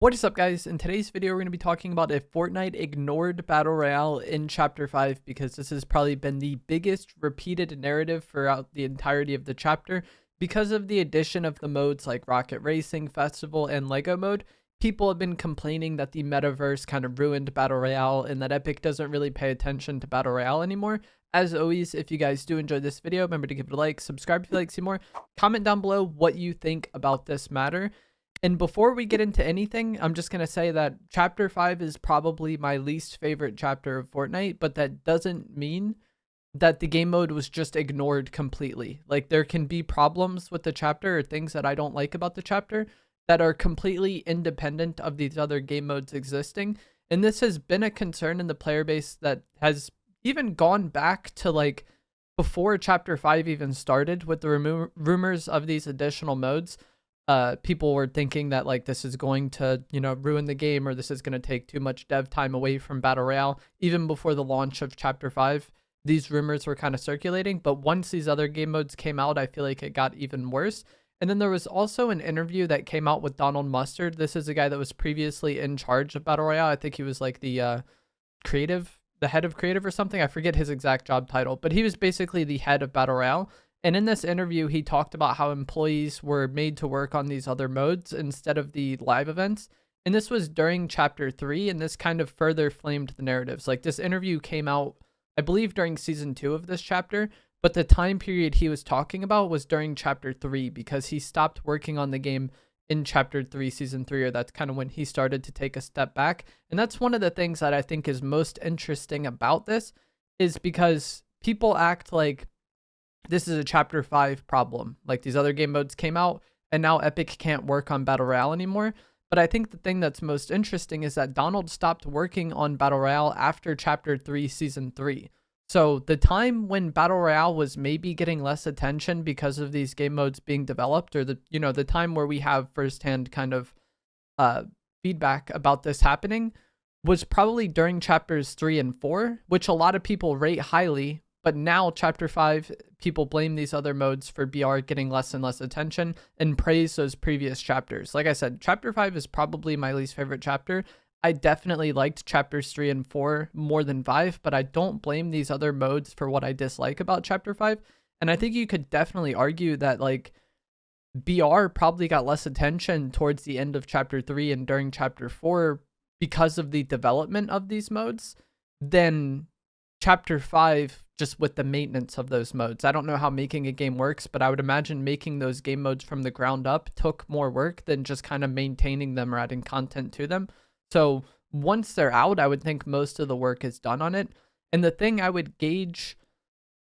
What is up, guys? In today's video, we're going to be talking about if Fortnite ignored Battle Royale in Chapter 5, because this has probably been the biggest repeated narrative throughout the entirety of the chapter. Because of the addition of the modes like Rocket Racing, Festival, and Lego mode, people have been complaining that the metaverse kind of ruined Battle Royale and that Epic doesn't really pay attention to Battle Royale anymore. As always, if you guys do enjoy this video, remember to give it a like, subscribe if you'd like to see more, comment down below what you think about this matter. And before we get into anything, I'm just going to say that Chapter 5 is probably my least favorite chapter of Fortnite, but that doesn't mean that the game mode was just ignored completely. Like, there can be problems with the chapter or things that I don't like about the chapter that are completely independent of these other game modes existing. And this has been a concern in the player base that has even gone back to like before Chapter 5 even started with the rumors of these additional modes. People were thinking that like this is going to, ruin the game, or this is going to take too much dev time away from Battle Royale. Even before the launch of Chapter 5, these rumors were kind of circulating. But once these other game modes came out, I feel like it got even worse. And then there was also an interview that came out with Donald Mustard. This is a guy that was previously in charge of Battle Royale. I think he was like the head of creative or something. I forget his exact job title, but he was basically the head of Battle Royale. And in this interview, he talked about how employees were made to work on these other modes instead of the live events. And this was during Chapter 3, and this kind of further flamed the narratives. Like, this interview came out, I believe, during Season 2 of this chapter, but the time period he was talking about was during Chapter 3, because he stopped working on the game in Chapter 3, Season 3, or that's kind of when he started to take a step back. And that's one of the things that I think is most interesting about this, is because people act like this is a Chapter 5 problem. Like, these other game modes came out and now Epic can't work on Battle Royale anymore. But I think the thing that's most interesting is that Donald stopped working on Battle Royale after Chapter 3, Season 3. So the time when Battle Royale was maybe getting less attention because of these game modes being developed, or the time where we have firsthand kind of feedback about this happening, was probably during Chapters 3 and 4, which a lot of people rate highly. But now Chapter 5, people blame these other modes for BR getting less and less attention and praise those previous chapters. Like I said, Chapter 5 is probably my least favorite chapter. I definitely liked Chapters 3 and 4 more than 5, but I don't blame these other modes for what I dislike about Chapter 5. And I think you could definitely argue that like BR probably got less attention towards the end of Chapter 3 and during Chapter 4 because of the development of these modes than Chapter 5 just with the maintenance of those modes. I don't know how making a game works, but I would imagine making those game modes from the ground up took more work than just kind of maintaining them or adding content to them. So once they're out, I would think most of the work is done on it. And the thing I would gauge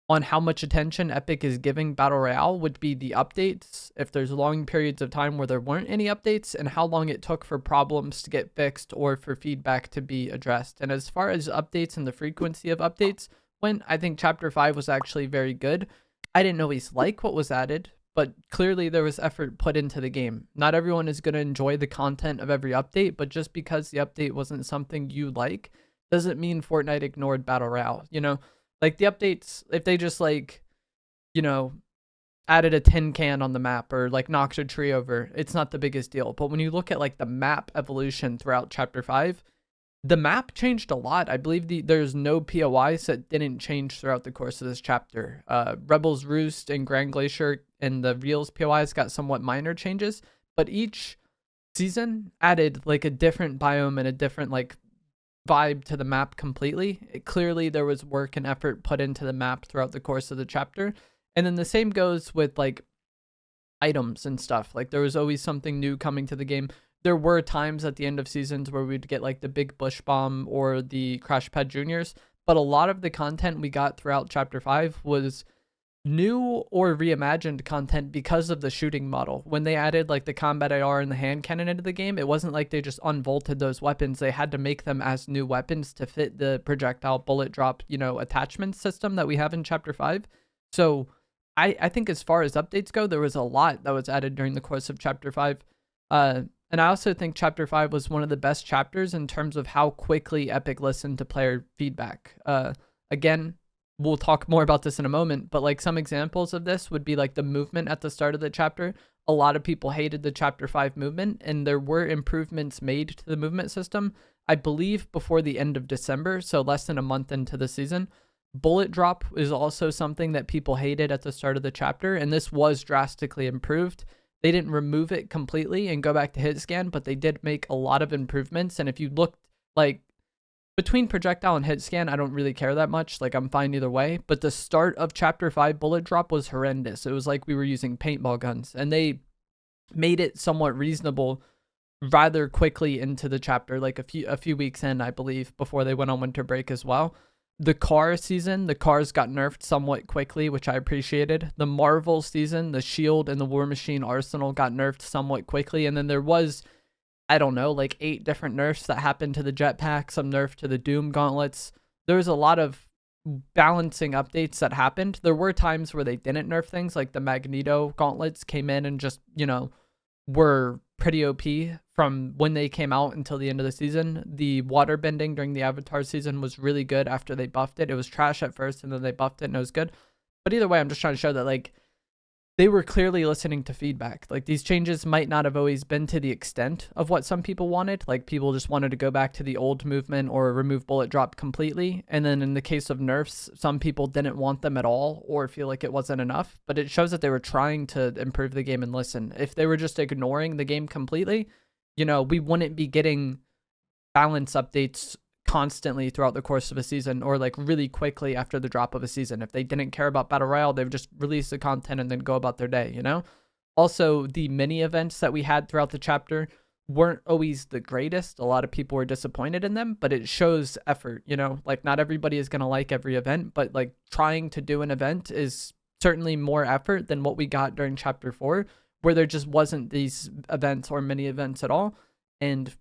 on how much attention Epic is giving Battle Royale would be the updates, if there's long periods of time where there weren't any updates, and how long it took for problems to get fixed or for feedback to be addressed. And as far as updates and the frequency of updates went, I think Chapter 5 was actually very good. I didn't always like what was added, but clearly there was effort put into the game. Not everyone is going to enjoy the content of every update, but just because the update wasn't something you like doesn't mean Fortnite ignored Battle Royale, Like, the updates, if they just like, added a tin can on the map or like knocked a tree over, it's not the biggest deal. But when you look at like the map evolution throughout Chapter 5, the map changed a lot. I believe there's no POIs that didn't change throughout the course of this chapter. Rebels Roost and Grand Glacier and the Reels POIs got somewhat minor changes, but each season added like a different biome and a different like vibe to the map completely. Clearly there was work and effort put into the map throughout the course of the chapter. And then the same goes with like items and stuff. Like, there was always something new coming to the game. There were times at the end of seasons where we'd get like the big bush bomb or the crash pad juniors, but a lot of the content we got throughout Chapter 5 was new or reimagined content because of the shooting model. When they added like the combat AR and the hand cannon into the game, it wasn't like they just unbolted those weapons. They had to make them as new weapons to fit the projectile bullet drop, attachment system that we have in Chapter 5. So I think as far as updates go, there was a lot that was added during the course of Chapter 5. And I also think Chapter 5 was one of the best chapters in terms of how quickly Epic listened to player feedback. Again, we'll talk more about this in a moment, but like some examples of this would be like the movement at the start of the chapter. A lot of people hated the chapter 5 movement, and there were improvements made to the movement system, I believe, before the end of December, so less than a month into the season. Bullet drop is also something that people hated at the start of the chapter, and this was drastically improved. They didn't remove it completely and go back to hit scan, but they did make a lot of improvements. And if you looked like between projectile and hit scan, I don't really care that much. Like, I'm fine either way. But the start of chapter 5 bullet drop was horrendous. It was like we were using paintball guns, and they made it somewhat reasonable rather quickly into the chapter, like a few weeks in, I believe, before they went on winter break as well. The car season, the cars got nerfed somewhat quickly, which I appreciated. The Marvel season, the shield and the War Machine arsenal got nerfed somewhat quickly. And then there was, I don't know, like 8 different nerfs that happened to the jetpack, some nerf to the Doom gauntlets. There was a lot of balancing updates that happened. There were times where they didn't nerf things, like the Magneto gauntlets came in and just, were pretty OP from when they came out until the end of the season. The water bending during the Avatar season was really good after they buffed it. It was trash at first, and then they buffed it, and it was good. But either way, I'm just trying to show that, like, they were clearly listening to feedback. Like, these changes might not have always been to the extent of what some people wanted. Like, people just wanted to go back to the old movement or remove bullet drop completely. And then in the case of nerfs, some people didn't want them at all or feel like it wasn't enough. But it shows that they were trying to improve the game and listen. If they were just ignoring the game completely, we wouldn't be getting balance updates constantly throughout the course of a season, or like really quickly after the drop of a season. If they didn't care about Battle Royale, they would just release the content and then go about their day, Also, the mini events that we had throughout the chapter weren't always the greatest. A lot of people were disappointed in them, but it shows effort, like not everybody is going to like every event, but like trying to do an event is certainly more effort than what we got during chapter 4, where there just wasn't these events or mini events at all. And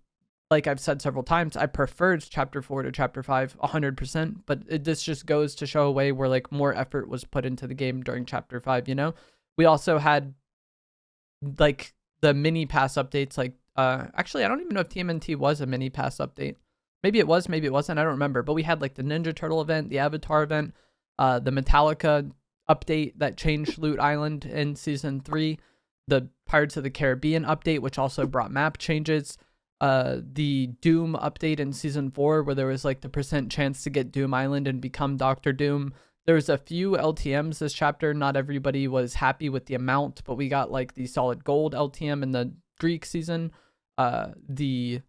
like I've said several times, I preferred chapter 4 to chapter 5 100%, but this just goes to show a way where like more effort was put into the game during chapter 5, We also had like the mini pass updates, like actually I don't even know if TMNT was a mini pass update. Maybe it was, maybe it wasn't, I don't remember. But we had like the Ninja Turtle event, the Avatar event, the Metallica update that changed Loot Island in season 3, the Pirates of the Caribbean update, which also brought map changes. The Doom update in season 4, where there was like the % chance to get Doom Island and become Dr. Doom. There was a few LTMs this chapter. Not everybody was happy with the amount, but we got like the solid gold LTM in the Greek season. The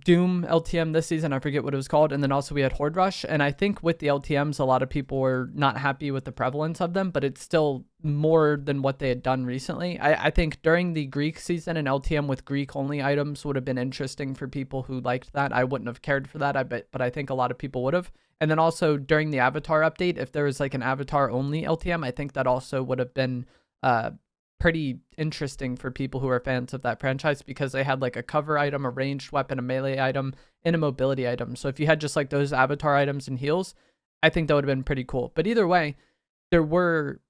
Doom LTM this season, I forget what it was called, and then also we had Horde Rush. And I think with the LTMs, a lot of people were not happy with the prevalence of them, but it's still more than what they had done recently. I think during the Greek season, an LTM with Greek only items would have been interesting for people who liked that. I wouldn't have cared for that, but I think a lot of people would have. And then also during the Avatar update, if there was like an Avatar only LTM, I think that also would have been pretty interesting for people who are fans of that franchise, because they had like a cover item, a ranged weapon, a melee item, and a mobility item. So if you had just like those Avatar items and heals, I think that would have been pretty cool. But either way, there were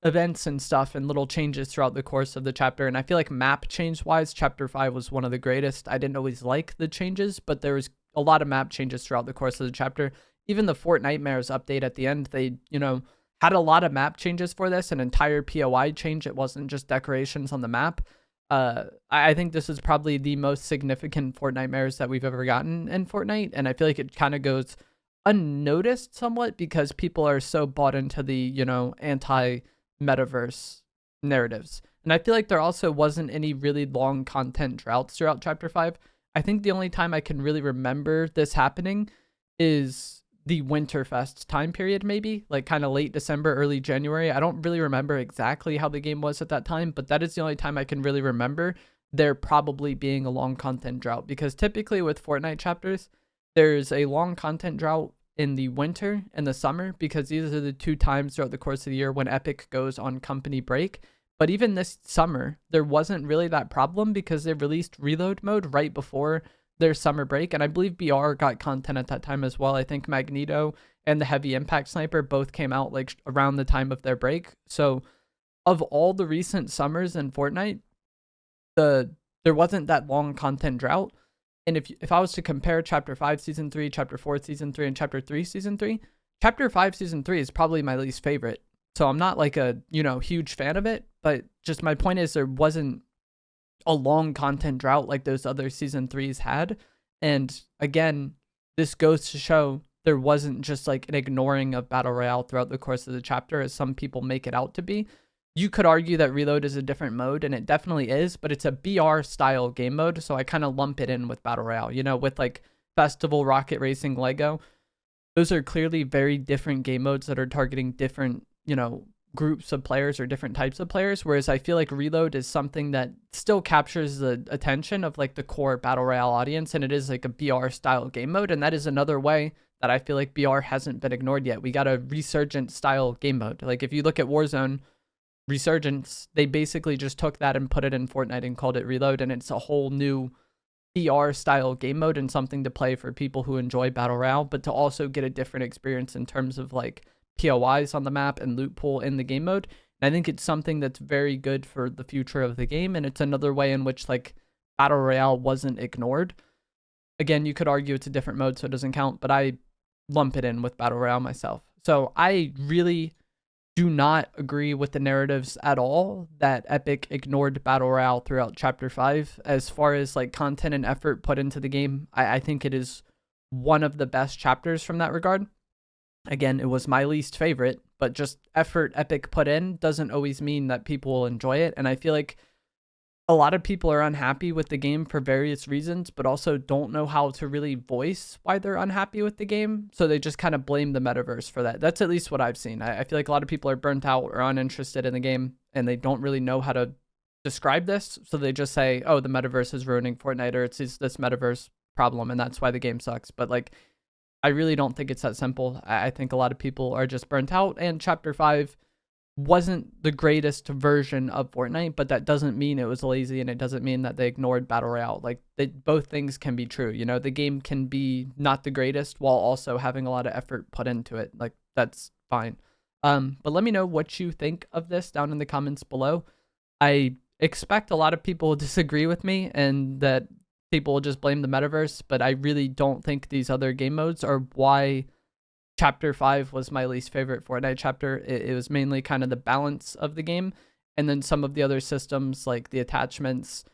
events and stuff and little changes throughout the course of the chapter. And I feel like map change wise, chapter 5 was one of the greatest. I didn't always like the changes, but there was a lot of map changes throughout the course of the chapter. Even the Fortnitemares update at the end, they, had a lot of map changes for this, an entire POI change. It wasn't just decorations on the map. I think this is probably the most significant Fortnitemares that we've ever gotten in Fortnite, and I feel like it kind of goes unnoticed somewhat because people are so bought into the, anti-metaverse narratives. And I feel like there also wasn't any really long content droughts throughout Chapter 5. I think the only time I can really remember this happening is the Winterfest time period, maybe like kind of late December, early January. I don't really remember exactly how the game was at that time, but that is the only time I can really remember there probably being a long content drought, because typically with Fortnite chapters, there's a long content drought in the winter and the summer, because these are the 2 times throughout the course of the year when Epic goes on company break. But even this summer, there wasn't really that problem because they released Reload mode right before their summer break, and I believe BR got content at that time as well. I think Magneto and the Heavy Impact Sniper both came out like around the time of their break. So of all the recent summers in Fortnite, there wasn't that long content drought. And if I was to compare Chapter 5 Season 3, Chapter 4 Season 3, and Chapter 3 Season 3, Chapter 5 Season 3 is probably my least favorite. So I'm not like a, huge fan of it, but just my point is there wasn't a long content drought like those other Season 3s had. And again, this goes to show there wasn't just like an ignoring of Battle Royale throughout the course of the chapter as some people make it out to be. You could argue that Reload is a different mode, and it definitely is, but it's a BR style game mode, so I kind of lump it in with Battle Royale, with like Festival, Rocket Racing, Lego. Those are clearly very different game modes that are targeting different, groups of players or different types of players, whereas I feel like Reload is something that still captures the attention of like the core Battle Royale audience, and it is like a BR style game mode, and that is another way that I feel like BR hasn't been ignored yet. We got a resurgent style game mode. Like if you look at Warzone Resurgence, they basically just took that and put it in Fortnite and called it Reload, and it's a whole new BR style game mode and something to play for people who enjoy Battle Royale, but to also get a different experience in terms of like POIs on the map and loot pool in the game mode. And I think it's something that's very good for the future of the game, and it's another way in which like Battle Royale wasn't ignored. Again, you could argue it's a different mode, so it doesn't count, but I lump it in with Battle Royale myself. So I really do not agree with the narratives at all that Epic ignored Battle Royale throughout Chapter 5. As far as like content and effort put into the game, I think it is one of the best chapters from that regard. Again, it was my least favorite, but just effort Epic put in doesn't always mean that people will enjoy it. And I feel like a lot of people are unhappy with the game for various reasons, but also don't know how to really voice why they're unhappy with the game. So they just kind of blame the metaverse for that. That's at least what I've seen. I feel like a lot of people are burnt out or uninterested in the game, and they don't really know how to describe this. So they just say, oh, the metaverse is ruining Fortnite, or it's this metaverse problem, and that's why the game sucks. But like, I really don't think it's that simple. I think a lot of people are just burnt out, and Chapter 5 wasn't the greatest version of Fortnite, but that doesn't mean it was lazy, and it doesn't mean that they ignored Battle Royale. Like, both things can be true. The game can be not the greatest while also having a lot of effort put into it. Like, that's fine. But let me know what you think of this down in the comments below. I expect a lot of people will disagree with me and that people will just blame the metaverse, but I really don't think these other game modes are why Chapter 5 was my least favorite Fortnite chapter. It was mainly kind of the balance of the game, and then some of the other systems like the attachments,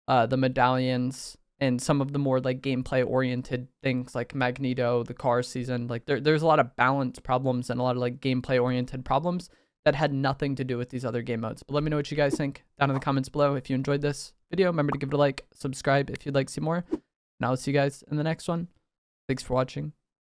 the medallions, and some of the more like gameplay oriented things like Magneto, the car season. Like there's a lot of balance problems and a lot of like gameplay oriented problems that had nothing to do with these other game modes. But let me know what you guys think down in the comments below. If you enjoyed this video, remember to give it a like, subscribe if you'd like to see more, and I'll see you guys in the next one. Thanks for watching.